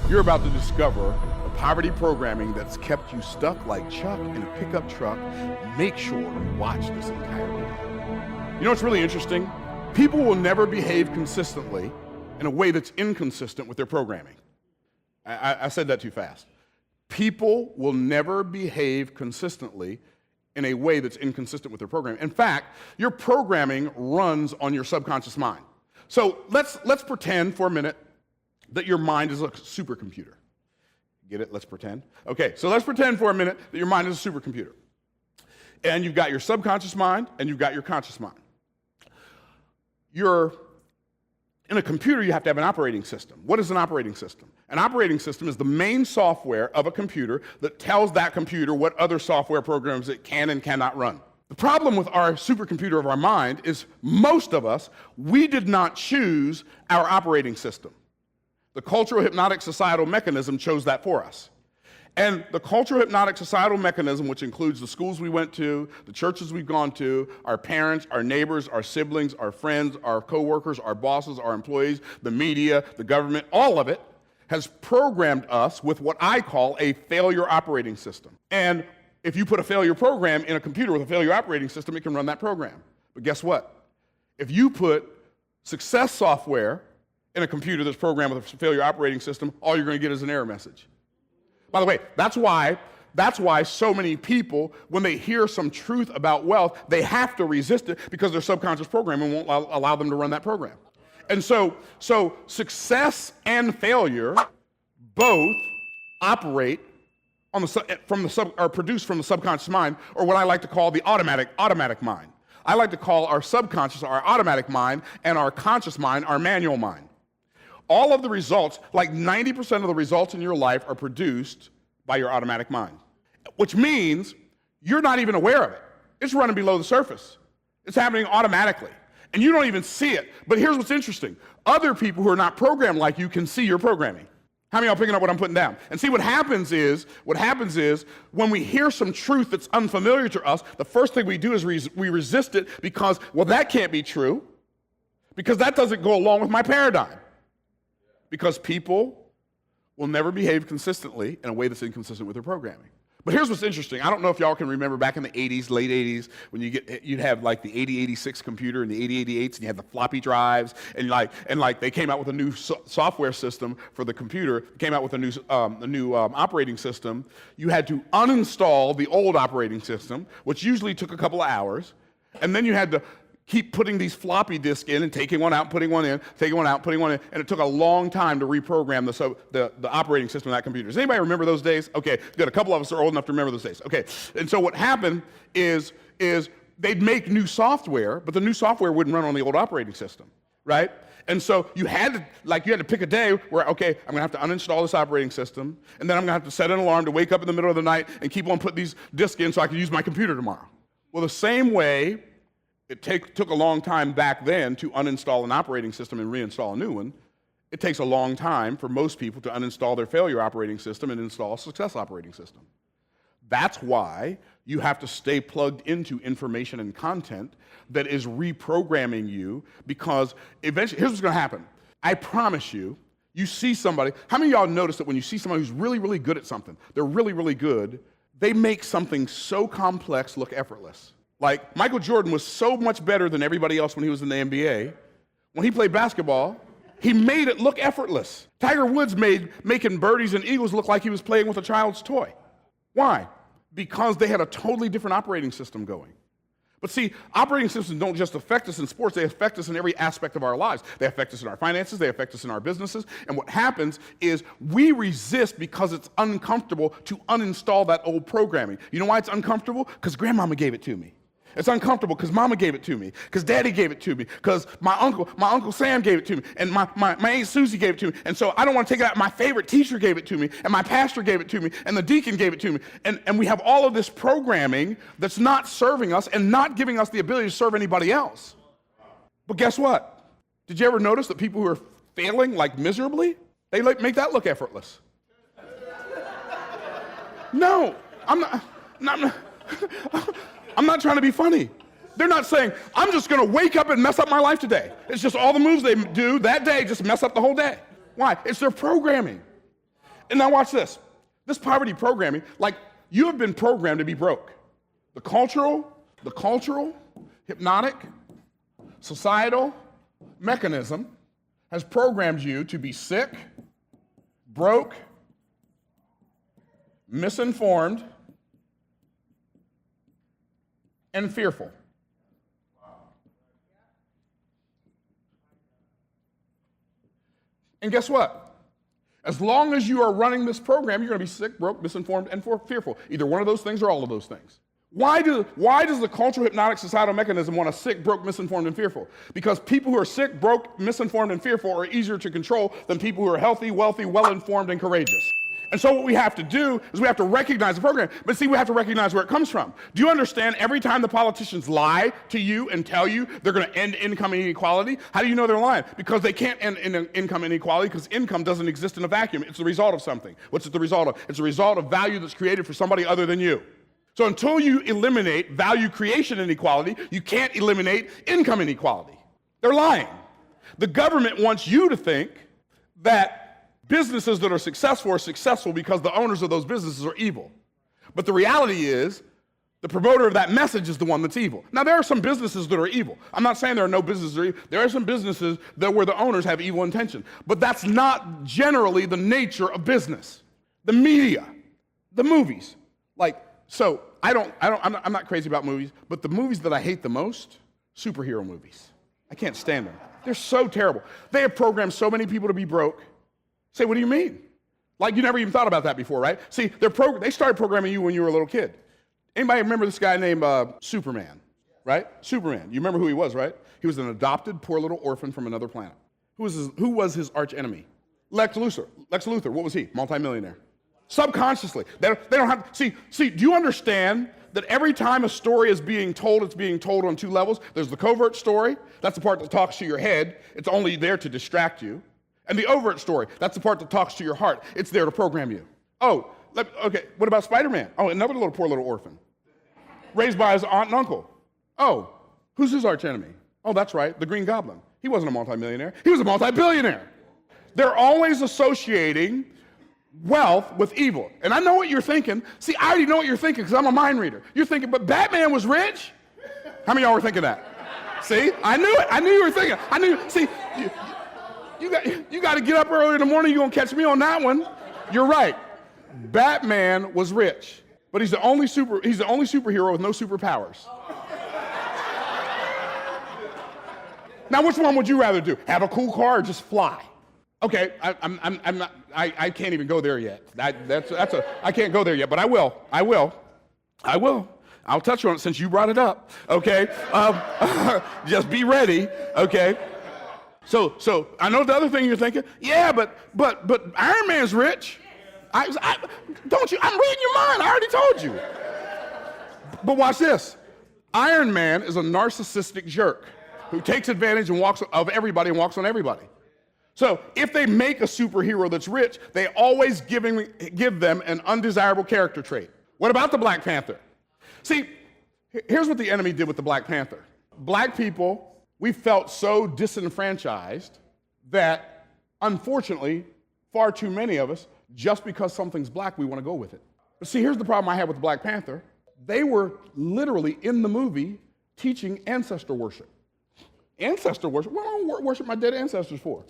You're about to discover the poverty programming that's kept you stuck like Chuck in a pickup truck. Make sure you watch this entire video. You know what's really interesting? People will never behave consistently in a way that's inconsistent with their programming. I said that too fast. People will never behave consistently in a way that's inconsistent with their programming. In fact, your programming runs on your subconscious mind. So let's pretend for a minute that your mind is a supercomputer. Get it? Let's pretend. Okay, so let's pretend for a minute that your mind is a supercomputer. And you've got your subconscious mind and you've got your conscious mind. In a computer, you have to have an operating system. What is an operating system? An operating system is the main software of a computer that tells that computer what other software programs it can and cannot run. The problem with our supercomputer of our mind is most of us, we did not choose our operating system. The cultural hypnotic societal mechanism chose that for us. And the cultural hypnotic societal mechanism, which includes the schools we went to, the churches we've gone to, our parents, our neighbors, our siblings, our friends, our coworkers, our bosses, our employees, the media, the government, all of it has programmed us with what I call a failure operating system. And if you put a failure program in a computer with a failure operating system, it can run that program. But guess what? If you put success software in a computer that's programmed with a failure operating system, all you're going to get is an error message. By the way, that's why so many people, when they hear some truth about wealth, they have to resist it because their subconscious programming won't allow them to run that program. And so success and failure both operate on are produced from the subconscious mind, or what I like to call the automatic mind. I like to call our subconscious our automatic mind and our conscious mind our manual mind. All of the results, like 90% of the results in your life are produced by your automatic mind, which means you're not even aware of it. It's running below the surface. It's happening automatically, and you don't even see it. But here's what's interesting. Other people who are not programmed like you can see your programming. How many of y'all picking up what I'm putting down? And see, what happens is when we hear some truth that's unfamiliar to us, the first thing we do is we resist it because, well, that can't be true, because that doesn't go along with my paradigm. Because people will never behave consistently in a way that's inconsistent with their programming. But here's what's interesting. I don't know if y'all can remember back in the 80s, late 80s, when you'd have like the 8086 computer and the 8088s, and you had the floppy drives, and they came out with a new software system for the computer. Came out with a new operating system. You had to uninstall the old operating system, which usually took a couple of hours, and then you had to keep putting these floppy disks in and taking one out, putting one in, taking one out, putting one in, and it took a long time to reprogram the operating system of that computer. Does anybody remember those days? Okay, good. A couple of us are old enough to remember those days. Okay, and so what happened is they'd make new software, but the new software wouldn't run on the old operating system, right? And so you had to pick a day where, okay, I'm gonna have to uninstall this operating system, and then I'm gonna have to set an alarm to wake up in the middle of the night and keep on putting these disks in so I can use my computer tomorrow. Well, the same way it took a long time back then to uninstall an operating system and reinstall a new one. It takes a long time for most people to uninstall their failure operating system and install a success operating system. That's why you have to stay plugged into information and content that is reprogramming you, because eventually, here's what's going to happen. I promise you, you see somebody, how many of y'all notice that when you see somebody who's really, really good at something, they're really, really good, they make something so complex look effortless? Like, Michael Jordan was so much better than everybody else when he was in the NBA. When he played basketball, he made it look effortless. Tiger Woods made making birdies and eagles look like he was playing with a child's toy. Why? Because they had a totally different operating system going. But see, operating systems don't just affect us in sports, they affect us in every aspect of our lives. They affect us in our finances, they affect us in our businesses, and what happens is we resist because it's uncomfortable to uninstall that old programming. You know why it's uncomfortable? Because grandmama gave it to me. It's uncomfortable because mama gave it to me, because daddy gave it to me, because my uncle Sam gave it to me, and my Aunt Susie gave it to me. And so I don't want to take it out. My favorite teacher gave it to me, and my pastor gave it to me, and the deacon gave it to me. And we have all of this programming that's not serving us and not giving us the ability to serve anybody else. But guess what? Did you ever notice that people who are failing like miserably, they make that look effortless? No, I'm not trying to be funny. They're not saying, I'm just going to wake up and mess up my life today. It's just all the moves they do that day just mess up the whole day. Why? It's their programming. And now watch this. This poverty programming, like you have been programmed to be broke. The cultural, hypnotic, societal mechanism has programmed you to be sick, broke, misinformed, and fearful. And guess what? As long as you are running this program, you're going to be sick, broke, misinformed, and fearful. Either one of those things or all of those things. Why does the cultural hypnotic societal mechanism want us sick, broke, misinformed, and fearful? Because people who are sick, broke, misinformed, and fearful are easier to control than people who are healthy, wealthy, well-informed, and courageous. And so what we have to do is we have to recognize the program. But see, we have to recognize where it comes from. Do you understand every time the politicians lie to you and tell you they're going to end income inequality, how do you know they're lying? Because they can't end income inequality because income doesn't exist in a vacuum. It's the result of something. What's it the result of? It's a result of value that's created for somebody other than you. So until you eliminate value creation inequality, you can't eliminate income inequality. They're lying. The government wants you to think that businesses that are successful because the owners of those businesses are evil. But the reality is, the promoter of that message is the one that's evil. Now, there are some businesses that are evil. I'm not saying there are no businesses that are evil. There are some businesses where the owners have evil intention. But that's not generally the nature of business. The media, the movies. I'm not crazy about movies, but the movies that I hate the most, superhero movies. I can't stand them. They're so terrible. They have programmed so many people to be broke. Say, what do you mean? Like you never even thought about that before, right? See, they started programming you when you were a little kid. Anybody remember this guy named Superman, right? Superman. You remember who he was, right? He was an adopted poor little orphan from another planet. Who was his arch enemy? Lex Luthor. What was he? Multimillionaire. Subconsciously. They don't have, see, do you understand that every time a story is being told, it's being told on two levels? There's the covert story. That's the part that talks to your head. It's only there to distract you. And the overt story, that's the part that talks to your heart. It's there to program you. Okay, what about Spider-Man? Oh, another poor little orphan. Raised by his aunt and uncle. Oh, who's his arch enemy? Oh, that's right, the Green Goblin. He wasn't a multimillionaire. He was a multi-billionaire. They're always associating wealth with evil. And I know what you're thinking. See, I already know what you're thinking because I'm a mind reader. You're thinking, but Batman was rich? How many of y'all were thinking that? See, I knew it. I knew you were thinking. See, you got to get up early in the morning. You're going to catch me on that one. You're right. Batman was rich, but he's the only superhero with no superpowers. Now, which one would you rather do? Have a cool car or just fly? Okay, I can't even go there yet. I can't go there yet, but I will. I'll touch on it since you brought it up. Okay, just be ready. Okay. So I know the other thing you're thinking. Yeah, but Iron Man's rich. Don't you? I'm reading your mind. I already told you. But watch this. Iron Man is a narcissistic jerk who takes advantage of everybody and walks on everybody. So if they make a superhero that's rich, they always give them an undesirable character trait. What about the Black Panther? See, here's what the enemy did with the Black Panther. Black people, we felt so disenfranchised that, unfortunately, far too many of us, just because something's black, we want to go with it. But see, here's the problem I had with the Black Panther. They were literally in the movie teaching ancestor worship. Ancestor worship? What am I going to worship my dead ancestors for?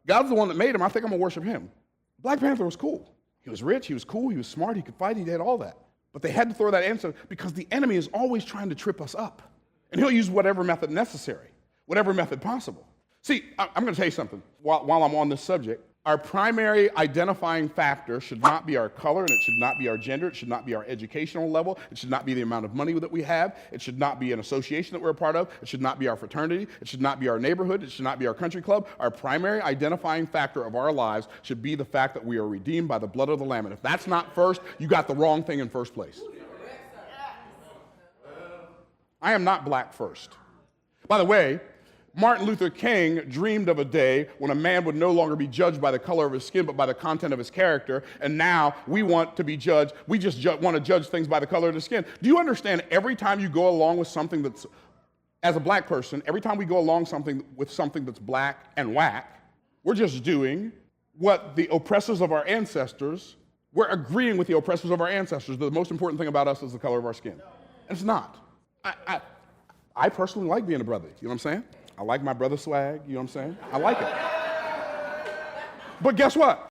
God's the one that made him. I think I'm going to worship him. Black Panther was cool. He was rich, he was cool, he was smart, he could fight, he did all that. But they had to throw that answer because the enemy is always trying to trip us up. And he'll use whatever method necessary, whatever method possible. See, I'm going to tell you something while I'm on this subject. Our primary identifying factor should not be our color, and it should not be our gender, it should not be our educational level, it should not be the amount of money that we have, it should not be an association that we're a part of, it should not be our fraternity, it should not be our neighborhood, it should not be our country club. Our primary identifying factor of our lives should be the fact that we are redeemed by the blood of the Lamb. And if that's not first, you got the wrong thing in first place. I am not black first. By the way, Martin Luther King dreamed of a day when a man would no longer be judged by the color of his skin, but by the content of his character. And now we want to be judged. We just want to judge things by the color of the skin. Do you understand every time you go along with something that's, as a black person, every time we go along with something that's black and whack, we're just doing what the oppressors of our ancestors, we're agreeing with the oppressors of our ancestors that the most important thing about us is the color of our skin. And it's not. I personally like being a brother, you know what I'm saying? I like my brother swag, you know what I'm saying? I like it. But guess what?